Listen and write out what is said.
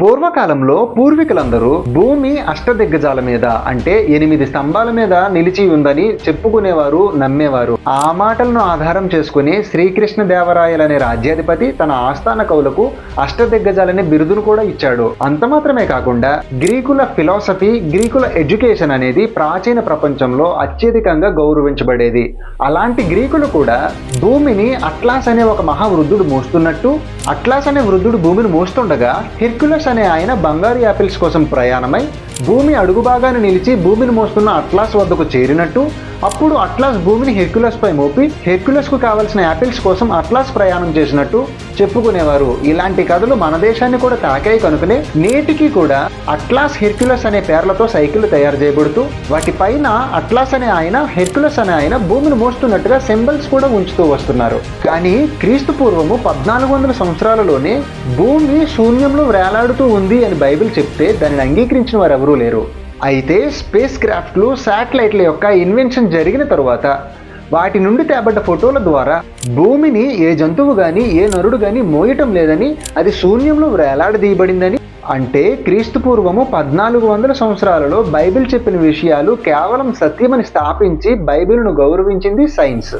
పూర్వకాలంలో పూర్వీకులందరూ భూమి అష్టదిగ్గజాల మీద అంటే 8 స్తంభాల మీద నిలిచి ఉందని చెప్పుకునేవారు, నమ్మేవారు. ఆ మాటలను ఆధారం చేసుకుని శ్రీకృష్ణదేవరాయలనే రాజ్యాధిపతి తన ఆస్థాన కవులకు అష్టదిగ్గజాలనే బిరుదును కూడా ఇచ్చాడు. అంత మాత్రమే కాకుండా గ్రీకుల ఫిలాసఫీ, గ్రీకుల ఎడ్యుకేషన్ అనేది ప్రాచీన ప్రపంచంలో అత్యధికంగా గౌరవించబడేది. అలాంటి గ్రీకులు కూడా భూమిని అట్లాస్ అనే ఒక మహావృద్ధుడు మోస్తున్నట్టు, అట్లాస్ అనే వృద్ధుడు భూమిని మోస్తుండగా హెర్క్యులస్ అనే ఆయన బంగారు యాపిల్స్ కోసం ప్రయాణమై భూమి అడుగు భాగాన్ని నిలిచి భూమిని మోస్తున్న అట్లాస్ వద్దకు చేరినట్టు, అప్పుడు అట్లాస్ భూమిని హెర్క్యులస్ పై మోపి హెర్క్యులస్ కు కావలసిన యాపిల్స్ కోసం అట్లాస్ ప్రయాణం చేసినట్టు చెప్పుకునేవారు. ఇలాంటి కథలు మన దేశాన్ని కూడా తాకాయి కనుకనే నేటికి కూడా అట్లాస్, హెర్క్యులస్ అనే పేర్లతో సైకిళ్లు తయారు చేయబడుతూ వాటి పైన అట్లాస్ అనే ఆయన, హెర్క్యులస్ అనే ఆయన భూమిని మోస్తున్నట్టుగా సింబల్స్ కూడా ఉంచుతూ వస్తున్నారు. కానీ క్రీస్తు పూర్వము 1400 సంవత్సరాలలోనే భూమి శూన్యంలో వేలాడుతూ ఉంది అని బైబిల్ చెప్తే దానిని అంగీకరించిన వారు ఎవరూ లేరు. అయితే స్పేస్ క్రాఫ్ట్లు, శాటిలైట్ల యొక్క ఇన్వెన్షన్ జరిగిన తరువాత వాటి నుండి తేబడ్డ ఫోటోల ద్వారా భూమిని ఏ జంతువు గాని, ఏ నరుడు గాని మోయటం లేదని, అది శూన్యంలో వేలాడదీయబడిందని, అంటే క్రీస్తు పూర్వము 1400 సంవత్సరాలలో బైబిల్ చెప్పిన విషయాలు కేవలం సత్యమని స్థాపించి బైబిల్ను గౌరవించింది సైన్స్.